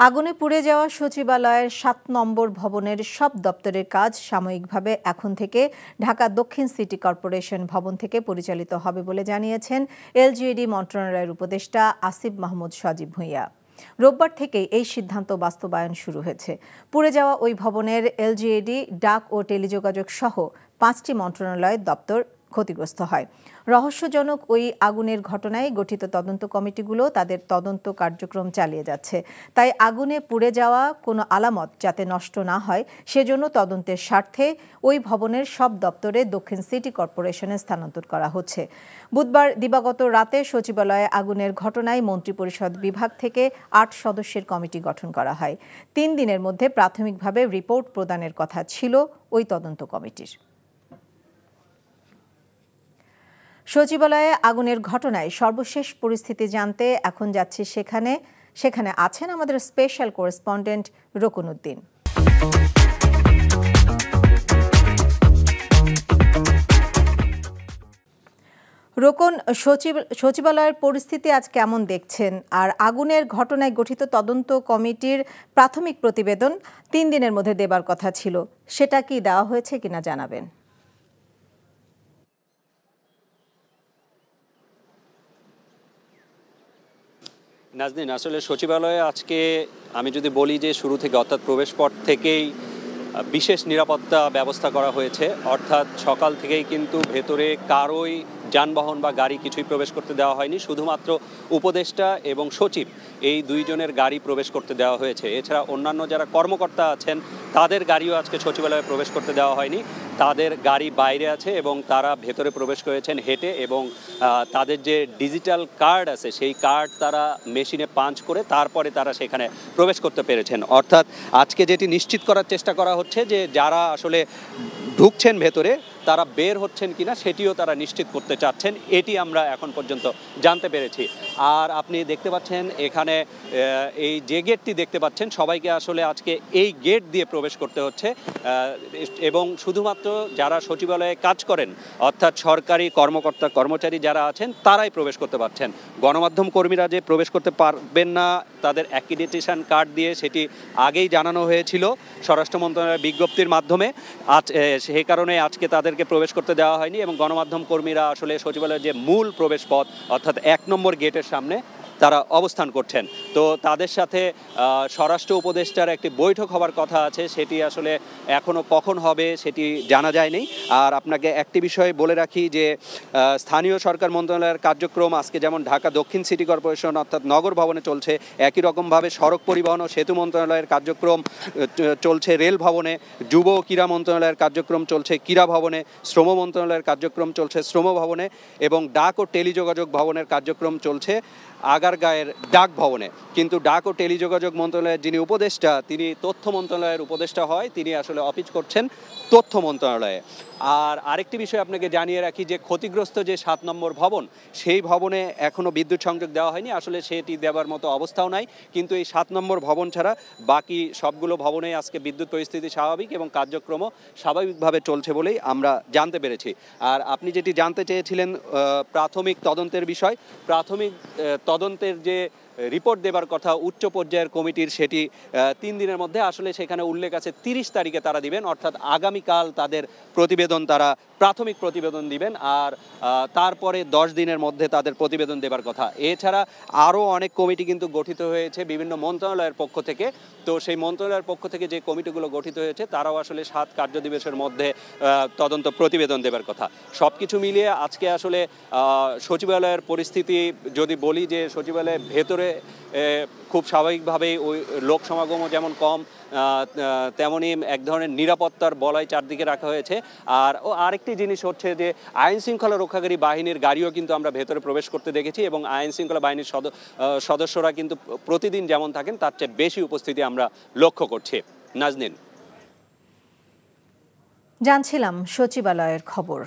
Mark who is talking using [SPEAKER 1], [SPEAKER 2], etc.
[SPEAKER 1] আগুনে পুড়ে যাওয়া সচিবালয়ের ৭ নম্বর ভবনের সব দপ্তরের কাজ সাময়িকভাবে এখন থেকে ঢাকা দক্ষিণ সিটি কর্পোরেশন ভবন থেকে পরিচালিত হবে বলে জানিয়েছেন এলজিইডি মন্ত্রণালয়ের উপদেষ্টা আসিফ মাহমুদ সজীব ভূঁইয়া। রোববার থেকেই এই সিদ্ধান্ত বাস্তবায়ন শুরু হয়েছে। পুড়ে যাওয়া ওই ভবনের এলজিইডি, ডাক ও টেলিযোগাযোগ সহ ৫টি মন্ত্রণালয়ের দপ্তর ক্ষতিগ্রস্ত হয়। রহস্যজনক ওই আগুনের ঘটনায় গঠিত তদন্ত কমিটিগুলো তাদের তদন্ত কার্যক্রম চালিয়ে যাচ্ছে। তাই আগুনে পুড়ে যাওয়া কোনো আলামত যাতে নষ্ট না হয় সেজন্য তদন্তের স্বার্থে ওই ভবনের সব দপ্তরে দক্ষিণ সিটি কর্পোরেশনে স্থানান্তর করা হচ্ছে। বুধবার দিবাগত রাতে সচিবালয়ে আগুনের ঘটনায় মন্ত্রিপরিষদ বিভাগ থেকে ৮ সদস্যের কমিটি গঠন করা হয়। ৩ দিনের মধ্যে প্রাথমিকভাবে রিপোর্ট প্রদানের কথা ছিল ওই তদন্ত কমিটির। সচিবালয়ে আগুনের ঘটনায় সর্বশেষ পরিস্থিতি জানতে এখন যাচ্ছি সেখানে আছেন আমাদের স্পেশাল করেসপন্ডেন্ট রকুন উদ্দিন। রকুন, সচিবালয়ের পরিস্থিতি আজ কেমন দেখছেন? আর আগুনের ঘটনায় গঠিত তদন্ত কমিটির প্রাথমিক প্রতিবেদন ৩ দিনের মধ্যে দেবার কথা ছিল, সেটা কি দেওয়া হয়েছে কিনা জানাবেন।
[SPEAKER 2] নাজনীন, আসলে সচিবালয়ে আজকে আমি যদি বলি যে শুরু থেকে অর্থাৎ প্রবেশ পথ থেকেই বিশেষ নিরাপত্তা ব্যবস্থা করা হয়েছে। অর্থাৎ সকাল থেকেই কিন্তু ভেতরে কারোই যানবাহন বা গাড়ি কিছুই প্রবেশ করতে দেওয়া হয়নি। শুধুমাত্র উপদেষ্টা এবং সচিব এই দুইজনের গাড়ি প্রবেশ করতে দেওয়া হয়েছে। এছাড়া অন্যান্য যারা কর্মকর্তা আছেন তাদের গাড়িও আজকে সচিবালয়ে প্রবেশ করতে দেওয়া হয়নি। তাদের গাড়ি বাইরে আছে এবং তারা ভেতরে প্রবেশ করেছেন হেঁটে, এবং তাদের যে ডিজিটাল কার্ড আছে সেই কার্ড তারা মেশিনে পাঞ্চ করে তারপরে তারা সেখানে প্রবেশ করতে পেরেছেন। অর্থাৎ আজকে যেটি নিশ্চিত করার চেষ্টা করা হচ্ছে যে যারা আসলে ঢুকছেন ভেতরে তারা বের হচ্ছেন কিনা সেটিও তারা নিশ্চিত করতে চাচ্ছেন, এটি আমরা এখন পর্যন্ত জানতে পেরেছি। আর আপনি দেখতে পাচ্ছেন এখানে এই যে গেটটি দেখতে পাচ্ছেন, সবাইকে আসলে আজকে এই গেট দিয়ে প্রবেশ করতে হচ্ছে, এবং শুধুমাত্র যারা সচিবালয়ে কাজ করেন অর্থাৎ সরকারি কর্মকর্তা কর্মচারী যারা আছেন তারাই প্রবেশ করতে পারছেন। গণমাধ্যম কর্মীরা যে প্রবেশ করতে পারবেন না তাদের অ্যাক্রিডিটেশন কার্ড দিয়ে সেটি আগেই জানানো হয়েছিল স্বরাষ্ট্র মন্ত্রণালয়ের বিজ্ঞপ্তির মাধ্যমে। সেই কারণে আজকে তাদেরকে প্রবেশ করতে দেওয়া হয়নি, এবং গণমাধ্যম কর্মীরা আসলে সচিবালয়ের যে মূল প্রবেশ পথ অর্থাৎ ১ নম্বর গেটের সামনে তারা অবস্থান করছেন। তো তাদের সাথে স্বরাষ্ট্র উপদেষ্টার একটি বৈঠক হবার কথা আছে, সেটি আসলে এখনও কখন হবে সেটি জানা যায়নি। আর আপনাকে একটি বিষয় বলে রাখি যে স্থানীয় সরকার মন্ত্রণালয়ের কার্যক্রম আজকে যেমন ঢাকা দক্ষিণ সিটি কর্পোরেশন অর্থাৎ নগর ভবনে চলছে, একই রকমভাবে সড়ক পরিবহন ও সেতু মন্ত্রণালয়ের কার্যক্রম চলছে রেল ভবনে, যুব ও ক্রীড়া মন্ত্রণালয়ের কার্যক্রম চলছে ক্রীড়া ভবনে, শ্রম মন্ত্রণালয়ের কার্যক্রম চলছে শ্রম ভবনে, এবং ডাক ও টেলিযোগাযোগ ভবনের কার্যক্রম চলছে আগারগাঁয়ের ডাক ভবনে। কিন্তু ডাক ও টেলিযোগাযোগ মন্ত্রণালয়ের যিনি উপদেষ্টা তিনি তথ্য মন্ত্রণালয়ের উপদেষ্টা হয়, তিনি আসলে অফিস করছেন তথ্য মন্ত্রণালয়ে। আর আরেকটি বিষয় আপনাকে জানিয়ে রাখি যে ক্ষতিগ্রস্ত যে ৭ নম্বর ভবন সেই ভবনে এখনও বিদ্যুৎ সংযোগ দেওয়া হয়নি, আসলে সেটি দেওয়ার মতো অবস্থাও নাই। কিন্তু এই ৭ নম্বর ভবন ছাড়া বাকি সবগুলো ভবনেই আজকে বিদ্যুৎ পরিস্থিতি স্বাভাবিক এবং কার্যক্রমও স্বাভাবিকভাবে চলছে বলেই আমরা জানতে পেরেছি। আর আপনি যেটি জানতে চেয়েছিলেন প্রাথমিক তদন্তের বিষয়, প্রাথমিক তদন্তের যে রিপোর্ট দেবার কথা উচ্চ পর্যায়ের কমিটির, সেটি ৩ দিনের মধ্যে আসলে সেখানে উল্লেখ আছে ৩০ তারিখে তারা দিবেন, অর্থাৎ আগামীকাল তাদের প্রতিবেদন তারা প্রাথমিক প্রতিবেদন দিবেন। আর তারপরে 10 দিনের মধ্যে তাদের প্রতিবেদন দেবার কথা। এছাড়া আরও অনেক কমিটি কিন্তু গঠিত হয়েছে বিভিন্ন মন্ত্রণালয়ের পক্ষ থেকে। তো সেই মন্ত্রণালয়ের পক্ষ থেকে যে কমিটিগুলো গঠিত হয়েছে তারাও আসলে 7 কার্যদিবসের মধ্যে তদন্ত প্রতিবেদন দেবার কথা। সব কিছু মিলিয়ে আজকে আসলে সচিবালয়ের পরিস্থিতি যদি বলি যে সচিবালয়ের ভেতরে খুব স্বাভাবিকভাবেই ওই লোক সমাগমও যেমন কম, তেমনই এক ধরনের নিরাপত্তার বলয় চারদিকে রাখা হয়েছে। আর আরেকটি জিনিস হচ্ছে যে আইন শৃঙ্খলা রক্ষাকারী বাহিনীর গাড়িও কিন্তু আমরা ভেতরে প্রবেশ করতে দেখেছি, এবং আইন শৃঙ্খলা বাহিনীর সদস্যরা কিন্তু প্রতিদিন যেমন থাকেন তার চেয়ে বেশি উপস্থিতি আমরা লক্ষ্য করছি। নাজনীন,
[SPEAKER 1] জানছিলাম সচিবালয়ের খবর।